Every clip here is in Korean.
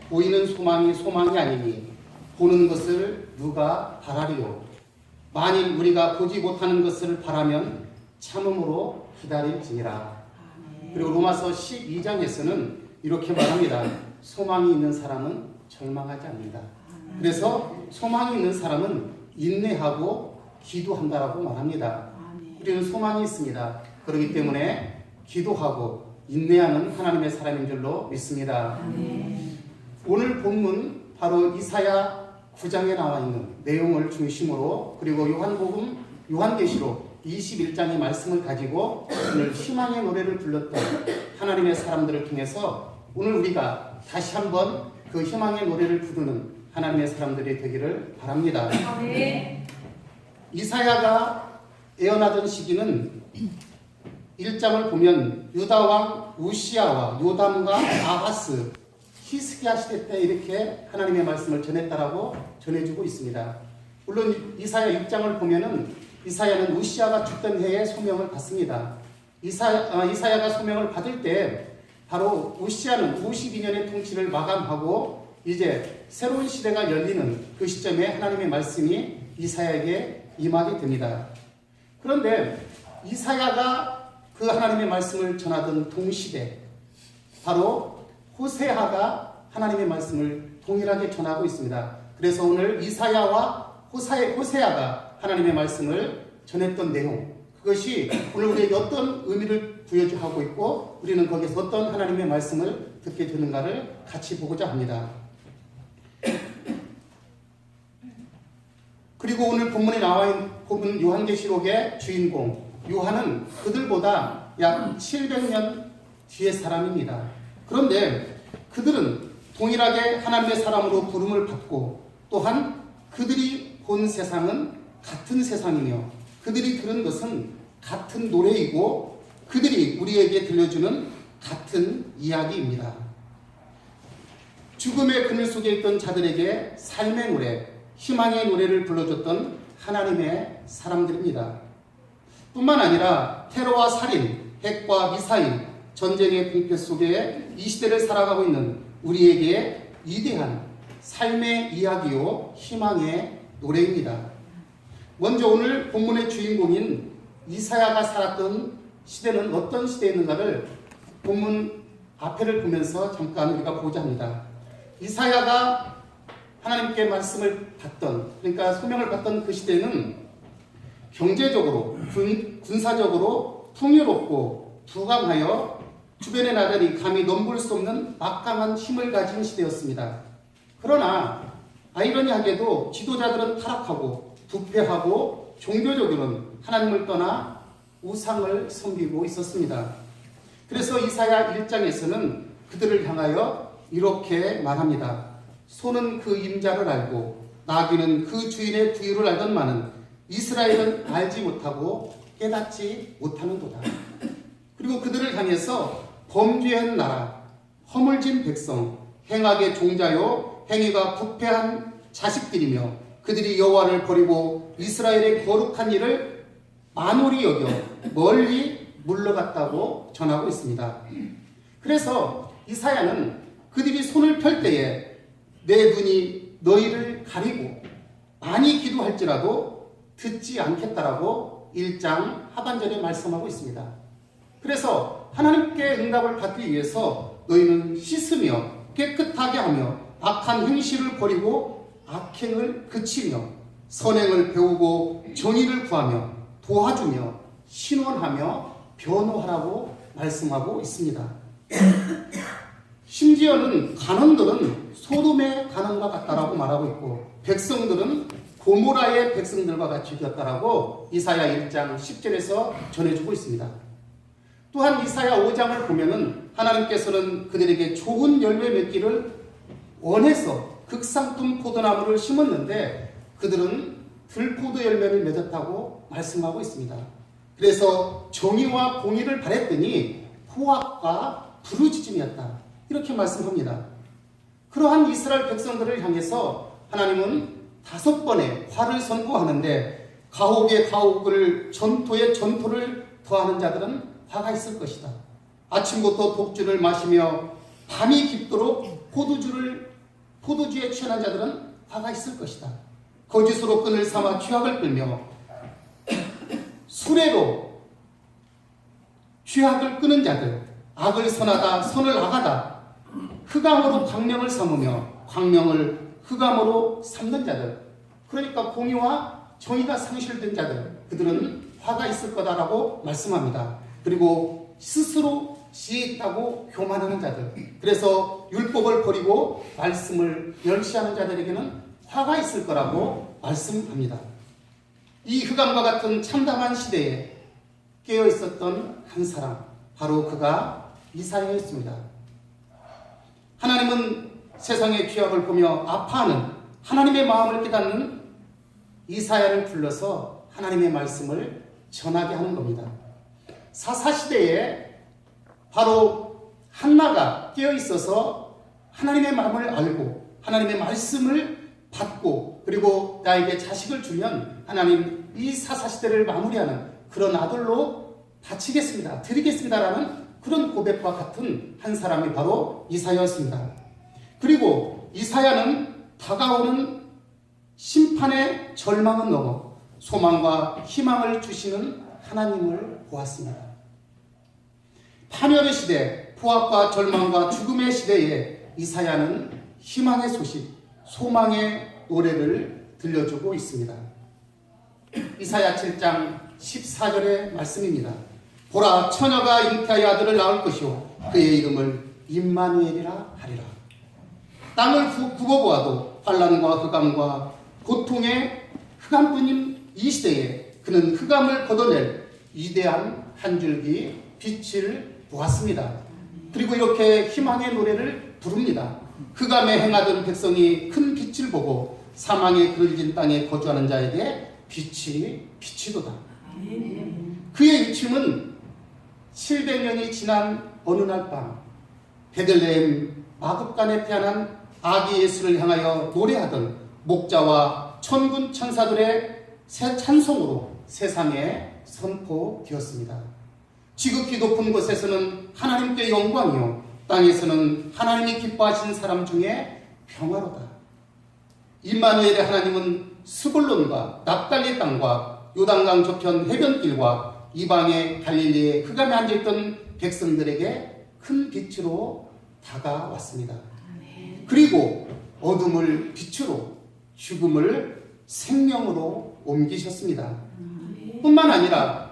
보이는 소망이 소망이 아니니 보는 것을 누가 바라리요. 만일 우리가 보지 못하는 것을 바라면 참음으로 기다릴지니라. 그리고 로마서 12장에서는 이렇게 말합니다. 소망이 있는 사람은 절망하지 않는다. 그래서 소망이 있는 사람은 인내하고 기도한다라고 말합니다. 우리는 소망이 있습니다. 그렇기 때문에 기도하고 인내하는 하나님의 사람인 줄로 믿습니다. 오늘 본문 바로 이사야 9장에 나와 있는 내용을 중심으로 그리고 요한계시록 21장의 말씀을 가지고 오늘 희망의 노래를 불렀던 하나님의 사람들을 통해서 오늘 우리가 다시 한번 그 희망의 노래를 부르는 하나님의 사람들이 되기를 바랍니다. 이사야가 애어나던 시기는 1장을 보면 유다왕 우시아와 요담과 아하스 히스기야 시대 때 이렇게 하나님의 말씀을 전했다라고 전해주고 있습니다. 물론 이사야 6장을 보면은 이사야는 우시아가 죽던 해에 소명을 받습니다. 이사야가 소명을 받을 때 바로 우시아는 52년의 통치를 마감하고 이제 새로운 시대가 열리는 그 시점에 하나님의 말씀이 이사야에게 임하게 됩니다. 그런데 이사야가 그 하나님의 말씀을 전하던 동시대 바로 호세아가 하나님의 말씀을 동일하게 전하고 있습니다. 그래서 오늘 이사야와 호세아가 하나님의 말씀을 전했던 내용 그것이 오늘 우리에게 어떤 의미를 부여하고 있고 우리는 거기서 어떤 하나님의 말씀을 듣게 되는가를 같이 보고자 합니다. 그리고 오늘 본문에 나와 있는 요한계시록의 주인공 요한은 그들보다 약 700년 뒤의 사람입니다. 그런데 그들은 동일하게 하나님의 사람으로 부름을 받고 또한 그들이 본 세상은 같은 세상이며 그들이 들은 것은 같은 노래이고 그들이 우리에게 들려주는 같은 이야기입니다. 죽음의 그늘 속에 있던 자들에게 삶의 노래, 희망의 노래를 불러줬던 하나님의 사람들입니다. 뿐만 아니라 테러와 살인, 핵과 미사일, 전쟁의 공포 속에 이 시대를 살아가고 있는 우리에게 위대한 삶의 이야기요 희망의 노래입니다. 먼저 오늘 본문의 주인공인 이사야가 살았던 시대는 어떤 시대였는가를 본문 앞에를 보면서 잠깐 우리가 보자 합니다. 이사야가 하나님께 말씀을 받던 그러니까 소명을 받던 그 시대는 경제적으로 군사적으로 풍요롭고 부강하여 주변의 나라들이 감히 넘볼 수 없는 막강한 힘을 가진 시대였습니다. 그러나 아이러니하게도 지도자들은 타락하고 부패하고 종교적으로는 하나님을 떠나 우상을 섬기고 있었습니다. 그래서 이사야 1장에서는 그들을 향하여 이렇게 말합니다. 소는 그 임자를 알고 나귀는 그 주인의 부유를 알건만은 이스라엘은 알지 못하고 깨닫지 못하는도다. 그리고 그들을 향해서 범죄한 나라, 허물진 백성, 행악의 종자요 행위가 부패한 자식들이며 그들이 여호와를 버리고 이스라엘의 거룩한 일을 만홀히 여겨 멀리 물러갔다고 전하고 있습니다. 그래서 이사야는 그들이 손을 펼 때에 내 눈이 너희를 가리고 많이 기도할지라도 듣지 않겠다라고 1장 하반절에 말씀하고 있습니다. 그래서 하나님께 응답을 받기 위해서 너희는 씻으며 깨끗하게 하며 악한 행실을 버리고 악행을 그치며 선행을 배우고 정의를 구하며 도와주며 신원하며 변호하라고 말씀하고 있습니다. 심지어는 간원들은 소돔의 간원과 같다라고 말하고 있고 백성들은 고모라의 백성들과 같이 되었다라고 이사야 1장 10절에서 전해주고 있습니다. 또한 이사야 5장을 보면은 하나님께서는 그들에게 좋은 열매 맺기를 원해서 극상품 포도나무를 심었는데 그들은 들포도 열매를 맺었다고 말씀하고 있습니다. 그래서 정의와 공의를 바랬더니 포악과 부르짖음이었다. 이렇게 말씀합니다. 그러한 이스라엘 백성들을 향해서 하나님은 5번의 화를 선고하는데 가옥에 가옥을 전토에 전토를 더하는 자들은 화가 있을 것이다. 아침부터 독주를 마시며 밤이 깊도록 포도주를 포도주에 취한 자들은 화가 있을 것이다. 거짓으로 끈을 삼아 죄악을 끌며 수레로 죄악을 끄는 자들, 악을 선하다 선을 악하다, 흑암으로 광명을 삼으며 광명을 흑암으로 삼는 자들, 그러니까 공의와 정의가 상실된 자들, 그들은 화가 있을 거다라고 말씀합니다. 그리고 스스로 지혜 있다고 교만하는 자들, 그래서 율법을 버리고 말씀을 멸시하는 자들에게는 화가 있을 거라고 말씀합니다. 이 흑암과 같은 참담한 시대에 깨어 있었던 한 사람, 바로 그가 이사야였습니다. 하나님은 세상의 죄악을 보며 아파하는 하나님의 마음을 깨닫는 이사야를 불러서 하나님의 말씀을 전하게 하는 겁니다. 사사시대에 바로 한나가 깨어 있어서 하나님의 마음을 알고 하나님의 말씀을 받고 그리고 나에게 자식을 주면 하나님 이 사사시대를 마무리하는 그런 아들로 바치겠습니다, 드리겠습니다라는 그런 고백과 같은 한 사람이 바로 이사야였습니다. 그리고 이사야는 다가오는 심판의 절망은 넘어 소망과 희망을 주시는 하나님을 보았습니다. 파멸의 시대, 포악과 절망과 죽음의 시대에 이사야는 희망의 소식, 소망의 노래를 들려주고 있습니다. 이사야 7장 14절의 말씀입니다. 보라, 처녀가 잉태하여 아들을 낳을 것이요 그의 이름을 임마누엘이라 하리라. 땅을 굽어보아도 환난과 흑암과 고통의 흑암뿐인 이 시대에 그는 흑암을 걷어낼 위대한 한 줄기 빛을 보았습니다. 그리고 이렇게 희망의 노래를 부릅니다. 흑암에 행하던 백성이 큰 빛을 보고 사망에 그을진 땅에 거주하는 자에게 빛이 비치도다. 그의 유침은 700년이 지난 어느 날 밤 베들레헴 마급간에 태어난 아기 예수를 향하여 노래하던 목자와 천군 천사들의 새 찬송으로 세상에 선포되었습니다. 지극히 높은 곳에서는 하나님께 영광이요 땅에서는 하나님이 기뻐하신 사람 중에 평화로다. 임마누엘의 하나님은 스불론과 납달리 땅과 요단강 저편 해변길과 이방의 갈릴리의 흑암에 앉아있던 백성들에게 큰 빛으로 다가왔습니다. 그리고 어둠을 빛으로, 죽음을 생명으로 옮기셨습니다. 뿐만 아니라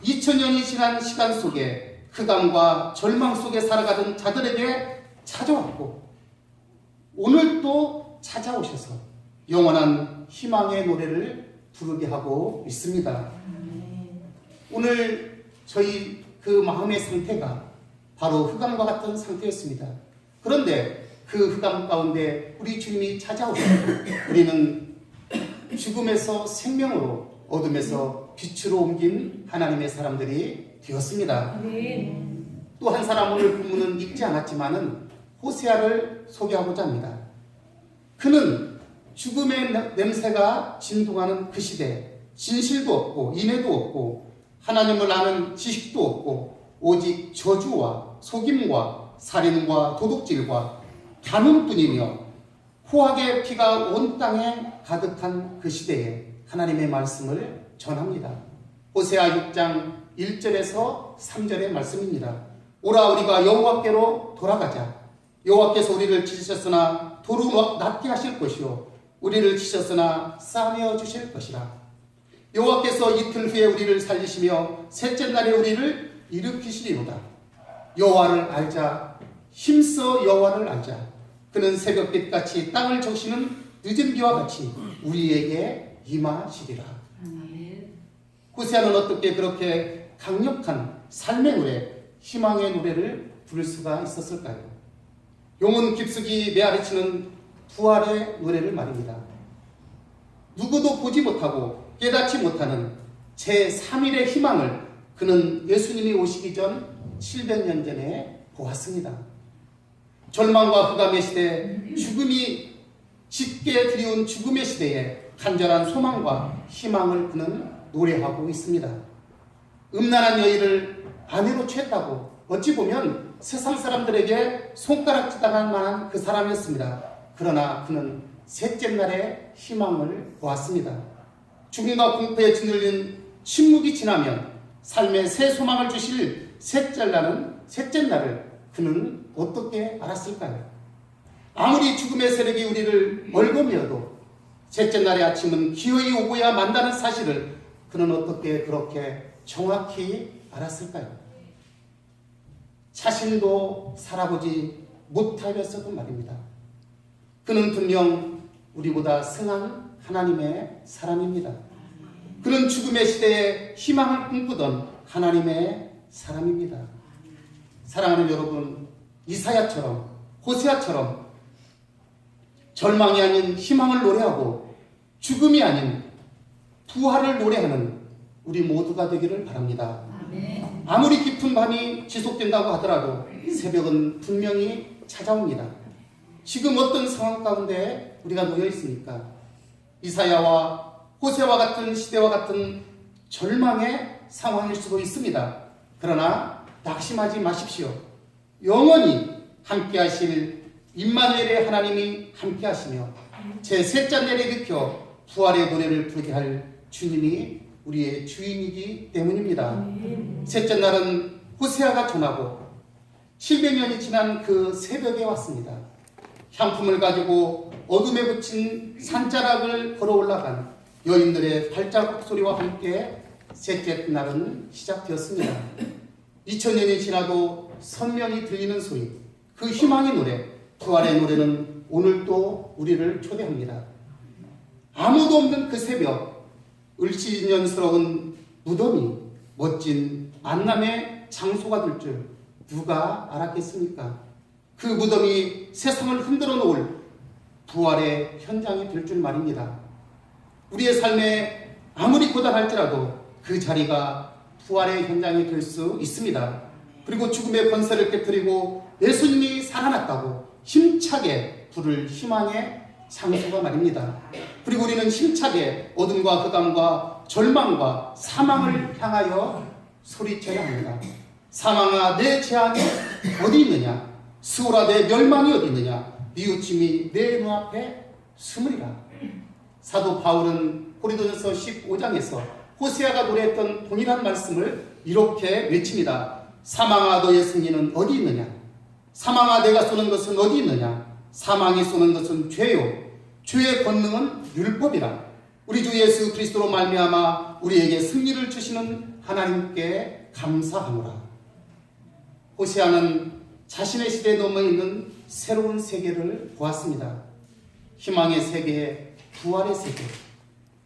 2000년이 지난 시간 속에 흑암과 절망 속에 살아가던 자들에게 찾아왔고 오늘 또 찾아오셔서 영원한 희망의 노래를 부르게 하고 있습니다. 오늘 저희 그 마음의 상태가 바로 흑암과 같은 상태였습니다. 그런데 그 흑암 가운데 우리 주님이 찾아오셨고 우리는 죽음에서 생명으로, 어둠에서 빛으로 옮긴 하나님의 사람들이 되었습니다. 또 한 사람 오늘 본문은 읽지 않았지만은 호세아를 소개하고자 합니다. 그는 죽음의 냄새가 진동하는 그 시대, 진실도 없고 인애도 없고 하나님을 아는 지식도 없고 오직 저주와 속임과 살인과 도둑질과 간음뿐이며 호악의 피가 온 땅에 가득한 그 시대에 하나님의 말씀을 전합니다. 호세아 6장 1절에서 3절의 말씀입니다. 오라, 우리가 여호와께로 돌아가자. 여호와께서 우리를 치셨으나 도로 낮게 하실 것이요 우리를 치셨으나 싸매어 주실 것이라. 여호와께서 이틀 후에 우리를 살리시며 셋째 날에 우리를 일으키시리로다. 여호와를 알자. 힘써 여호와를 알자. 그는 새벽빛같이 땅을 적시는 늦은 비와 같이 우리에게 임하시리라. 호세아는 어떻게 그렇게 강력한 삶의 노래, 희망의 노래를 부를 수가 있었을까요? 영혼 깊숙이 메아리치는 부활의 노래를 말입니다. 누구도 보지 못하고 깨닫지 못하는 제3일의 희망을 그는 예수님이 오시기 전 700년 전에 보았습니다. 절망과 흑암의 시대, 죽음이 짙게 드리운 죽음의 시대에 간절한 소망과 희망을 그는 노래하고 있습니다. 음란한 여인을 아내로 취했다고 어찌 보면 세상 사람들에게 손가락질 당할 만한 그 사람이었습니다. 그러나 그는 셋째 날에 희망을 보았습니다. 죽음과 공포에 짓눌린 침묵이 지나면 삶의 새 소망을 주실 셋째 날을 그는 어떻게 알았을까요? 아무리 죽음의 세력이 우리를 멀거미어도 셋째 날의 아침은 기어이 오고야 만다는 사실을 그는 어떻게 그렇게 정확히 알았을까요? 자신도 살아보지 못하였어도 말입니다. 그는 분명 우리보다 승한 하나님의 사람입니다. 그는 죽음의 시대에 희망을 꿈꾸던 하나님의 사람입니다. 사랑하는 여러분, 이사야처럼 호세아처럼 절망이 아닌 희망을 노래하고 죽음이 아닌 부활을 노래하는 우리 모두가 되기를 바랍니다. 아무리 깊은 밤이 지속된다고 하더라도 새벽은 분명히 찾아옵니다. 지금 어떤 상황 가운데 우리가 놓여 있습니까? 이사야와 호세와 같은 시대와 같은 절망의 상황일 수도 있습니다. 그러나 낙심하지 마십시오. 영원히 함께 하실 임마누엘의 하나님이 함께 하시며 제 셋째 날에 일으켜 부활의 노래를 부르게 할 주님이 우리의 주인이기 때문입니다. 셋째 날은 호세아가 전하고 700년이 지난 그 새벽에 왔습니다. 향품을 가지고 어둠에 붙인 산자락을 걸어 올라간 여인들의 발자국 소리와 함께 셋째 날은 시작되었습니다. 2000년이 지나도 선명히 들리는 소리, 그 희망의 노래, 부활의 노래는 오늘도 우리를 초대합니다. 아무도 없는 그 새벽, 을씨년스러운 무덤이 멋진 만남의 장소가 될 줄 누가 알았겠습니까? 그 무덤이 세상을 흔들어 놓을 부활의 현장이 될 줄 말입니다. 우리의 삶에 아무리 고단할지라도 그 자리가 부활의 현장이 될 수 있습니다. 그리고 죽음의 권세를 깨뜨리고 예수님이 살아났다고 힘차게 부를 희망의 장소가 말입니다. 그리고 우리는 힘차게 어둠과 흑암과 절망과 사망을 향하여 소리쳐야 합니다. 사망아, 내 재앙이 어디 있느냐? 수오라, 내 멸망이 어디 있느냐? 뉘우침이 내 눈앞에 숨으리라. 사도 바울은 고린도전서 15장에서 호세아가 노래했던 동일한 말씀을 이렇게 외칩니다. 사망아, 너의 승리는 어디 있느냐? 사망아, 내가 쏘는 것은 어디 있느냐? 사망이 쏘는 것은 죄요, 죄의 권능은 율법이라. 우리 주 예수 그리스도로 말미암아 우리에게 승리를 주시는 하나님께 감사하노라. 호세아는 자신의 시대에 넘어 있는 새로운 세계를 보았습니다. 희망의 세계, 부활의 세계.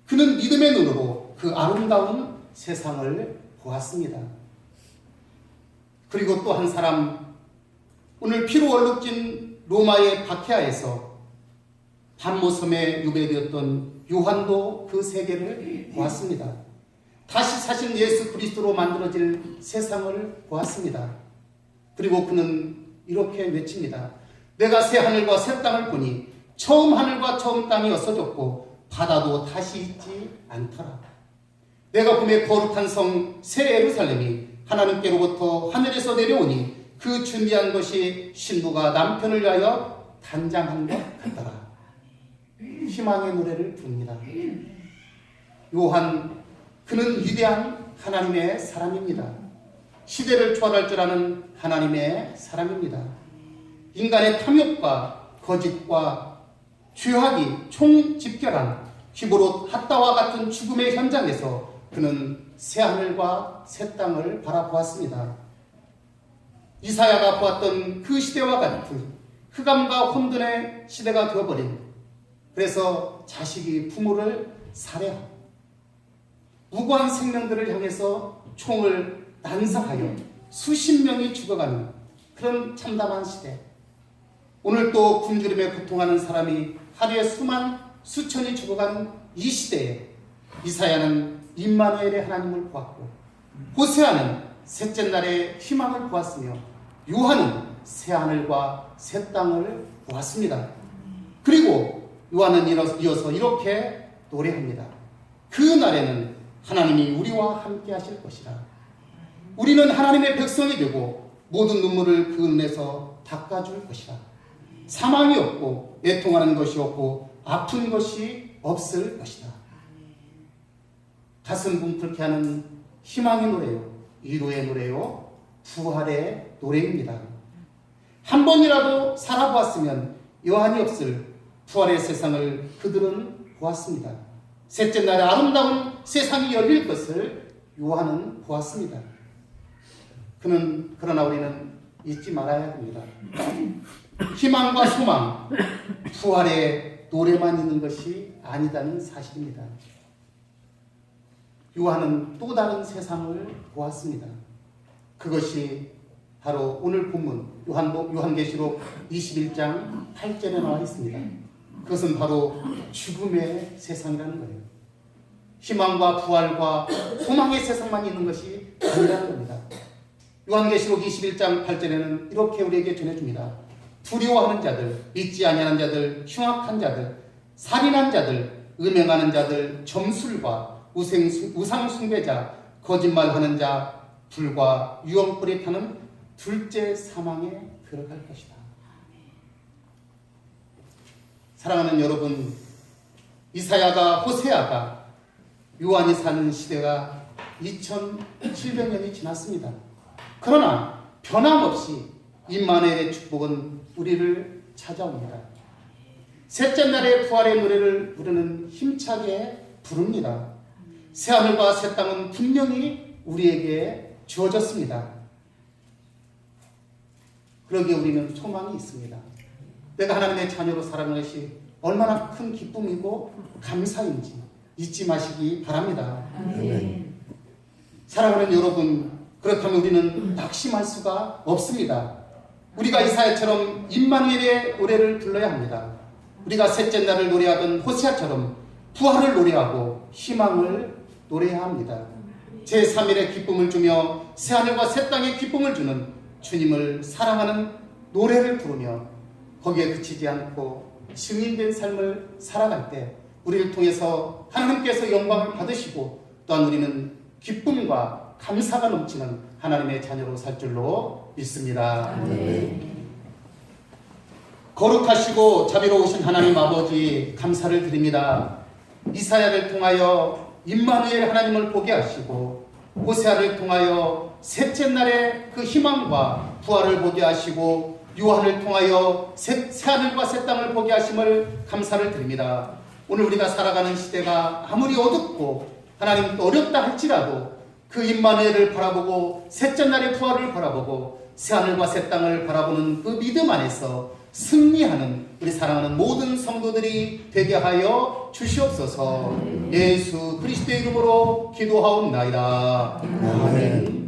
그는 믿음의 눈으로 그 아름다운 세상을 보았습니다. 그리고 또 한 사람, 오늘 피로 얼룩진 로마의 박해하에서 반모섬에 유배되었던 요한도 그 세계를 보았습니다. 다시 사신 예수 그리스도로 만들어질 세상을 보았습니다. 그리고 그는 이렇게 외칩니다. 내가 새 하늘과 새 땅을 보니 처음 하늘과 처음 땅이 없어졌고 바다도 다시 있지 않더라. 내가 봄에 거룩한 성 새 예루살렘이 하나님께로부터 하늘에서 내려오니 그 준비한 것이 신부가 남편을 위하여 단장한 것 같더라. 희망의 노래를 부릅니다. 요한, 그는 위대한 하나님의 사람입니다. 시대를 초월할 줄 아는 하나님의 사람입니다. 인간의 탐욕과 거짓과 죄악이 총집결한 히브롯 핫다와 같은 죽음의 현장에서 그는 새 하늘과 새 땅을 바라보았습니다. 이사야가 보았던 그 시대와 같은 흑암과 혼돈의 시대가 되어버린, 그래서 자식이 부모를 살해하고 무고한 생명들을 향해서 총을 난사하여 수십 명이 죽어가는 그런 참담한 시대. 오늘 또 굶주림에 고통하는 사람이 하루에 수천이 죽어가는 이 시대에 이사야는 임마누엘의 하나님을 보았고, 호세아는 셋째 날의 희망을 보았으며, 요한은 새 하늘과 새 땅을 보았습니다. 그리고 요한은 이어서 이렇게 노래합니다. 그 날에는 하나님이 우리와 함께 하실 것이라. 우리는 하나님의 백성이 되고 모든 눈물을 그 눈에서 닦아줄 것이라. 사망이 없고 애통하는 것이 없고 아픈 것이 없을 것이다. 가슴 뭉클케 하는 희망의 노래요. 위로의 노래요. 부활의 노래입니다. 한 번이라도 살아보았으면 여한이 없을 부활의 세상을 그들은 보았습니다. 셋째 날에 아름다운 세상이 열릴 것을 요한은 보았습니다. 그러나 우리는 잊지 말아야 합니다. 희망과 소망, 부활의 노래만 있는 것이 아니다는 사실입니다. 요한은 또 다른 세상을 보았습니다. 그것이 바로 오늘 본문 요한계시록 21장 8절에 나와 있습니다. 그것은 바로 죽음의 세상이라는 거예요. 희망과 부활과 소망의 세상만 있는 것이 아니라는 겁니다. 요한계시록 21장 8절에는 이렇게 우리에게 전해줍니다. 두려워하는 자들, 믿지 아니하는 자들, 흉악한 자들, 살인한 자들, 음행하는 자들, 점술과 우상 숭배자, 거짓말하는 자, 불과 유황불에 타는 둘째 사망에 들어갈 것이다. 사랑하는 여러분, 이사야가 호세아가 요한이 사는 시대가 2700년이 지났습니다. 그러나 변함없이 임마누엘의 축복은 우리를 찾아옵니다. 셋째 날의 부활의 노래를 우리는 힘차게 부릅니다. 새하늘과 새 땅은 분명히 우리에게 주어졌습니다. 그러기에 우리는 소망이 있습니다. 내가 하나님의 자녀로 살아가는 것이 얼마나 큰 기쁨이고 감사인지 잊지 마시기 바랍니다. 사랑하는 여러분, 그렇다면 우리는 낙심할 수가 없습니다. 우리가 이사야처럼 임마누엘의 노래를 불러야 합니다. 우리가 셋째 날을 노래하던 호세아처럼 부활을 노래하고 희망을 노래해야 합니다. 제3일의 기쁨을 주며 새하늘과 새 땅의 기쁨을 주는 주님을 사랑하는 노래를 부르며 거기에 그치지 않고 증인된 삶을 살아갈 때 우리를 통해서 하나님께서 영광을 받으시고 또한 우리는 기쁨과 감사가 넘치는 하나님의 자녀로 살 줄로 믿습니다. 거룩하시고 자비로우신 하나님 아버지, 감사를 드립니다. 이사야를 통하여 임마누엘 하나님을 보게 하시고 호세아를 통하여 셋째 날의 그 희망과 부활을 보게 하시고 요한을 통하여 새하늘과 새 땅을 보게 하심을 감사를 드립니다. 오늘 우리가 살아가는 시대가 아무리 어둡고 하나님 어렵다 할지라도 그 임마누엘을 바라보고 셋째 날의 부활을 바라보고 새하늘과 새 땅을 바라보는 그 믿음 안에서 승리하는 우리 사랑하는 모든 성도들이 되게 하여 주시옵소서. 예수 그리스도의 이름으로 기도하옵나이다. 아멘.